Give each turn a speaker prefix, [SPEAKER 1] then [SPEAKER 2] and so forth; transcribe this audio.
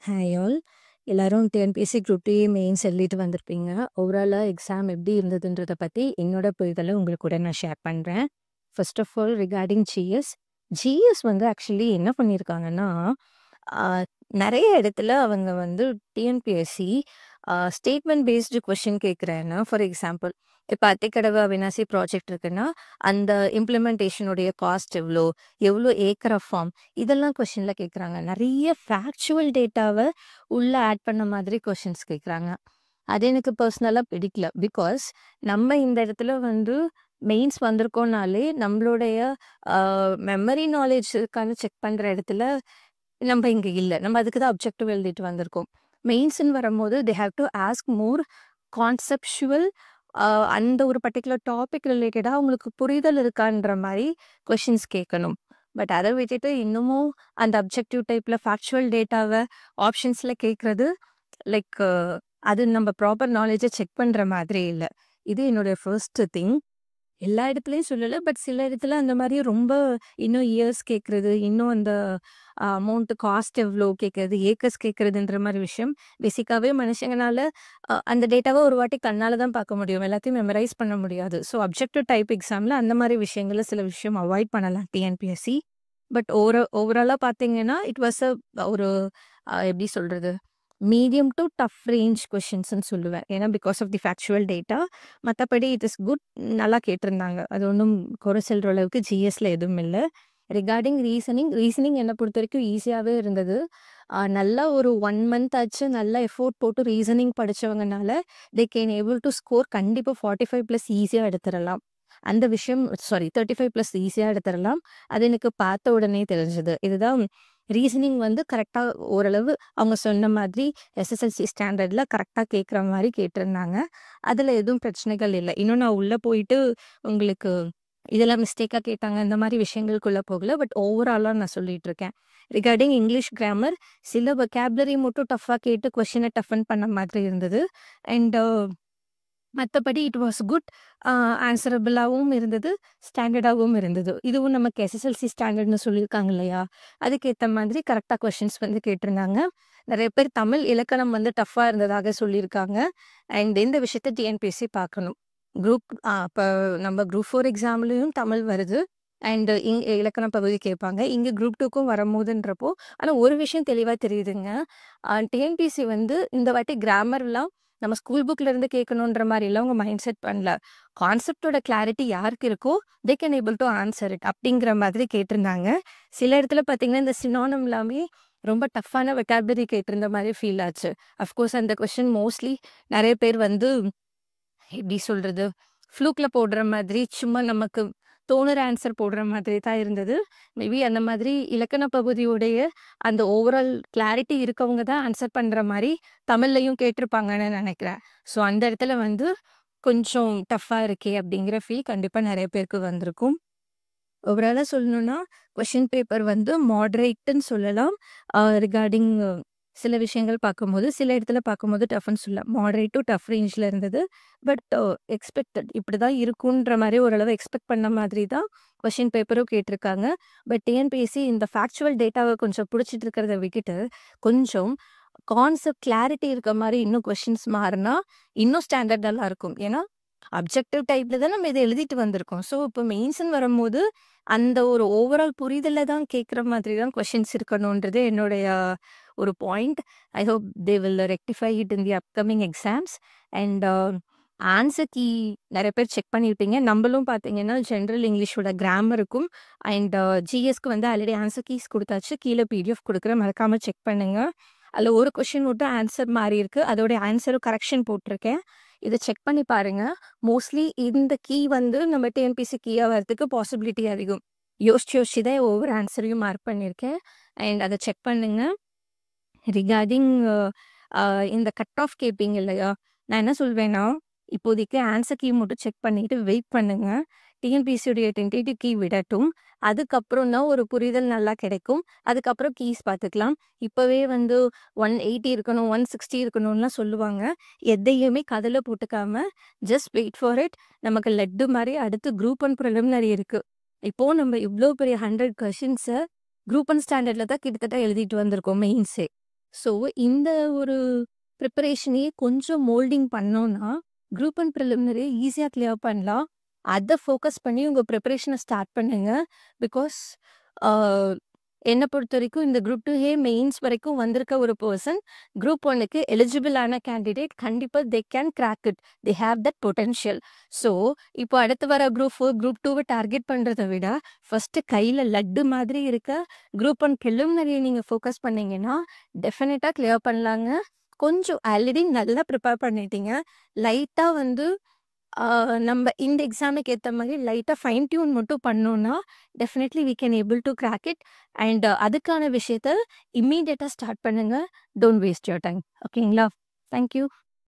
[SPEAKER 1] Hi all. எல்லாரும் TNPSC group D mains எழுதிட்டு வந்திருப்பீங்க. ஓவராலா எக்ஸாம் எப்படி இருந்ததுன்றத பத்தி என்னோட புரிதல உங்க கூட நான் ஷேர் பண்றேன். First of all recording GS. GS வந்து ஆக்சுவலி என்ன பண்ணியிருக்காங்கன்னா, ஆ நெறைய இடத்துல அவங்க வந்து டிஎன்பிஎஸ்சி ஸ்டேட்மெண்ட் பேஸ்டு கொஸ்டின் கேட்குறேன்னா, ஃபார் எக்ஸாம்பிள் இப்ப அத்திக்கடவு அவிநாசி ப்ராஜெக்ட் இருக்குன்னா, அந்த இம்ப்ளிமெண்டேஷனுடைய காஸ்ட் எவ்ளோ? எவ்ளோ ஏக்கர் ஆஃப் ஃபார்ம்? இதெல்லாம் கொஸ்டின்ல கேட்குறாங்க. நெறைய ஃபேக்சுவல் டேட்டாவ உள்ள ஆட் பண்ண மாதிரி கொஸ்டின்ஸ் கேட்குறாங்க. அது எனக்கு பர்சனலா பிடிக்கல. பிகாஸ் நம்ம இந்த இடத்துல வந்து மெயின்ஸ் வந்திருக்கோம்னாலே, நம்மளுடைய அ மெமரி நாலேட்ஜ்க்கான செக் பண்ற இடத்துல நம்ம இங்க இல்ல. நம்ம அதுக்கு தான் அப்ஜெக்டிவ் எழுதிட்டு வந்திருக்கோம். மெயின்ஸ்ன்னு வரும்போது they have to ask more conceptual அந்த ஒரு பர்ட்டிகுலர் டாபிக் ரிலேட்டடா அவங்களுக்கு புரிதல் இருக்கான்ற மாரி கொஸ்டின்ஸ் கேட்கணும். பட் அத விட்டுட்டு இன்னமும் அந்த அப்ஜெக்டிவ் டைப்ல ஃபேக்சுவல் டேட்டாவ ஆப்ஷன்ஸ்ல கேட்கறது லைக் அது நம்ம ப்ராப்பர் நாலேட்ஜ செக் பண்ற மாதிரி இல்ல. இது என்னோட ஃபர்ஸ்ட் திங். எல்லா இடத்துலயும் சொல்லல. பட் சில இடத்துல அந்த மாரி ரொம்ப இன்னும் இயர்ஸ் கேட்கறது, இன்னும் அந்த அமௌண்ட் காஸ்ட் எவ்ளோ கேட்கறது, ஏக்கர்ஸ் கேட்கறதுன்ற மாரி விஷயம். பேசிக்காவே மனுஷங்கனால அந்த டேட்டாவ ஒரு வாட்டி கண்ணால தான் பார்க்க முடியும். எல்லாத்தையும் மெமரைஸ் பண்ண முடியாது. ஸோ அப்ஜெக்டிவ் டைப் எக்ஸாம்ல அந்த மாரி விஷயங்கள சில விஷயம் அவாய்ட் பண்ணலாம் டிஎன்பிஎஸ்சி. பட் ஓவராலா பார்த்தீங்கன்னா, இட் வாஸ் ஒரு எப்படி சொல்றது? மீடியம் டூ டஃப் ரேஞ்ச் கொஸ்டின்ஸ்ன்னு சொல்லுவேன். ஏன்னா because of the factual data. மத்தபடி இட் இஸ் குட். நல்லா கேட்டிருந்தாங்க. அது ஒண்ணும் குறை சொல்ற அளவுக்கு ஜிஎஸ்ல எதுவும் இல்ல. ரிகார்டிங் ரீசனிங் என்ன பொறுத்தவரைக்கும் ஈஸியாவே இருந்தது. நல்லா ஒரு 1 மந்த் ஆச்சு நல்லா எஃபோர்ட் போட்டு ரீசனிங் படிச்சவங்கனால, they can able to score கண்டிப்பா 45+ ஈஸியா எடுத்துறலாம். அந்த விஷயம் 35+ ஈஸியா எடுத்துறலாம். அது எனக்கு பார்த்த உடனே தெரிஞ்சது. இதுதான் ரீசனிங் வந்து கரெக்ட்டா ஓரளவு அவங்க சொன்ன மாதிரி எஸ்எஸ்எல்சி ஸ்டாண்டர்ட்ல கரெக்ட்டா கேட்குற மாரி கேட்டிருந்தாங்க. அதுல எதுவும் பிரச்சனைகள் இல்ல. இன்னும் நான் உள்ள போயிட்டு உங்களுக்கு இதெல்லாம் மிஸ்டேக்கா கேட்டாங்க. இந்த மாரி விஷயங்களுக்குள்ள போகல. பட் ஓவராலா நான் சொல்லிட்டு இருக்கேன். ரிகார்டிங் இங்கிலீஷ் கிராமர் சில வொக்காபுலரி மட்டும் டஃப்பா கேட்டு கொஸ்டின டஃபன் பண்ண மாதிரி இருந்தது. அண்ட் மத்தபடி இட் வாஸ் குட். ஆன்சரபிளாவும் இருந்தது. ஸ்டாண்டர்டாவும் இருந்தது. இதுவும் நமக்கு எஸ்எஸ்எல்சி ஸ்டாண்டர்ட்ன்னு சொல்லியிருக்காங்க இல்லையா? அதுக்கேத்த மாதிரி கரெக்ட்டா கொஸ்டின்ஸ் வந்து கேட்டிருந்தாங்க. நெறைய பேர் தமிழ் இலக்கணம் வந்து டஃப்பா இருந்ததாக சொல்லியிருக்காங்க. அண்ட் இந்த விஷயத்த டிஎன்பிஎஸ்சி பார்க்கணும். இப்ப நம்ம குரூப் 4 எக்ஸாம்லயும் தமிழ் வருது. அண்ட் இலக்கண பகுதி கேட்பாங்க. இங்க குரூப் 2க்கும் வரும்போதுன்றப்போ, ஆனா ஒரு விஷயம் தெளிவா தெரியுதுங்க. டிஎன்பிஎஸ்சி வந்து இந்த வாட்டி கிராமர்லாம் நம்ம ஸ்கூல் புக்ல இருந்து கேட்கணுன்ற மாரிலாம் அவங்க மைண்ட் செட் பண்ணல. கான்செப்ட்டோட கிளாரிட்டி யாருக்கு இருக்கோ, they can able to answer it அப்படிங்கிற மாதிரி கேட்டிருந்தாங்க. சில இடத்துல பார்த்தீங்கன்னா, இந்த சினோனிம் எல்லாமே ரொம்ப டஃப்பான வொக்காபுலரி கேட்டிருந்த மாரி ஃபீல் ஆச்சு. அஃப்கோர்ஸ் அந்த கொஸ்டின் மோஸ்ட்லி நெறைய பேர் வந்து எப்படி சொல்றது? ஃப்ளூக்ல போடுற மாதிரி சும்மா நமக்கு தோணுற ஆன்சர் போடுற மாதிரி தான் இருந்தது. மேபி அந்த மாதிரி இலக்கண பகுதியுடைய அந்த ஓவரால் கிளாரிட்டி இருக்கவங்க தான் ஆன்சர் பண்ற மாரி தமிழ்லயும் கேட்டிருப்பாங்கன்னு நெனைக்கிறேன். ஸோ அந்த இடத்துல வந்து கொஞ்சம் டஃப்பா இருக்கே அப்படிங்கிற ஃபீல் கண்டிப்பா நெறைய பேருக்கு வந்திருக்கும். ஓவராலா சொல்லணும்னா, கொஸ்டின் பேப்பர் வந்து மாடரேட்ன்னு சொல்லலாம். ரிகார்டிங் சில விஷயங்கள் பார்க்கும்போது, சில இடத்துல பார்க்கும்போது டஃப்ன்னு சொல்லலாம். மாடரேட் டூ டஃப் ரேஞ்ச்ல இருந்தது. பட் எக்ஸ்பெக்டட் இப்படிதான் இருக்குன்ற மாரி ஓரளவு எக்ஸ்பெக்ட் பண்ண மாதிரி தான் கொஸ்டின் பேப்பரும் கேட்டிருக்காங்க. பட் டிஎன்பிஎஸ்சி இந்த ஃபேக்சுவல் டேட்டாவ கொஞ்சம் புடிச்சிட்டு இருக்கிறத விட்டுட்டு, கொஞ்சம் கான்செப்ட் கிளாரிட்டி இருக்க மாரி இன்னும் கொஸ்டின்ஸ் மாறுனா, இன்னும் ஸ்டாண்டர்ட் நல்லா இருக்கும். ஏன்னா, அப்ஜெக்டிவ் டைப்ல தான் நம்ம இத எழுதிட்டு வந்திருக்கோம். ஸோ, இப்போ மெயின்ஸ்ன்னு வரும்போது, அந்த ஒரு ஓவரால் புரிதல தான் கேட்குற மாதிரி தான் கொஸ்டின்ஸ் இருக்கணுன்றது என்னுடைய ஒரு point. I hope they will rectify it in the upcoming exams. And answer key நெறைய பேர் செக் பண்ணியிருப்பீங்க. நம்மளும் பார்த்தீங்கன்னா, ஜெனரல் இங்கிலீஷோட கிராமருக்கும் அண்ட் ஜிஎஸ்க்கு வந்து ஆல்ரெடி ஆன்சர் கீஸ் குடுத்தாச்சு. கீழ பிடிஎஃப் குடுக்குறேன். மறக்காம செக் பண்ணுங்க. அதுல ஒரு கொஸ்டின் மட்டும் ஆன்சர் மாறி இருக்கு. அதோட ஆன்சரும் கரெக்ஷன் போட்டிருக்கேன். இத செக் பண்ணி பாருங்க. மோஸ்ட்லி இந்த கீ வந்து நம்ம டிஎன்பிஎஸ்சி கீயா வரதுக்கு பாசிபிலிட்டி அதிகம். யோசிச்சு தான் ஒவ்வொரு ஆன்சரையும் மார்க் பண்ணியிருக்கேன். அண்ட் அத செக் பண்ணுங்க. ரிகார்டிங் இந்த கட் ஆஃப் கேட்பீங்க இல்லையா? நான் என்ன சொல்வேன்னா, இப்போதைக்கு ஆன்சர் கீ மட்டும் செக் பண்ணிட்டு வெயிட் பண்ணுங்க. டிஎன்பிஎஸ்சியுடைய டென்டேட்டிவ் கீ விடட்டும். அதுக்கப்புறம் தான் ஒரு புரிதல் நல்லா கிடைக்கும். அதுக்கப்புறம் கீஸ் பார்த்துக்கலாம். இப்பவே வந்து 180 இருக்கணும், 160 இருக்கணும்லாம் சொல்லுவாங்க. எதையுமே காதுல போட்டுக்காம, ஜஸ்ட் வெயிட் ஃபார் இட். நமக்கு லட்டு மாரி அடுத்து குரூப் 1 பிரிலிமினரி இருக்கு. இப்போ நம்ம இவ்ளோ பெரிய 100 கொஸ்டின்ஸ குரூப் 1 ஸ்டாண்டர்ட்ல தான் கிட்டத்தட்ட எழுதிட்டு வந்திருக்கோம் மெயின்ஸே. ஸோ இந்த ஒரு ப்ரிப்பரேஷனையே கொஞ்சம் மோல்டிங் பண்ணோம்னா, குரூப் அண்ட் ப்ரிலிமினரி ஈஸியா கிளியர் பண்ணலாம். அத ஃபோக்கஸ் பண்ணி உங்க ப்ரிப்பரேஷன ஸ்டார்ட் பண்ணுங்க. பிகாஸ் அ என்ன பொறுத்தவரைக்கும் இந்த குரூப் 2 மெயின்ஸ் வரைக்கும் வந்திருக்க ஒரு பெர்சன், குரூப் 1க்கு எலிஜிபிள் ஆன கேண்டிடேட் கண்டிப்பா they can crack it. They have that potential. So, இப்போ அடுத்து வர குரூப் 4, குரூப் 2வ டார்கெட் பண்றத விட, ஃபர்ஸ்ட்டு கையில லட்டு மாதிரி இருக்க குரூப் 1 ப்ரிலிமினரிய நீங்க ஃபோக்கஸ் பண்ணீங்கன்னா, டெஃபினட்டா கிளியர் பண்ணலாங்க. கொஞ்சம் ஆல்ரெடி நல்லா ப்ரிப்பேர் பண்ணிட்டீங்க. லைட்டா வந்து நம்ம இந்த எக்ஸாமுக்கு ஏத்த மாரி லைட்டா ஃபைன் டியூன் மட்டும் பண்ணோம்னா, definitely we can able to crack it. And அதுக்கான விஷயத்த இம்மீடியட்டா ஸ்டார்ட் பண்ணுங்க. Don't waste your time. ஓகேங்களா? Thank you.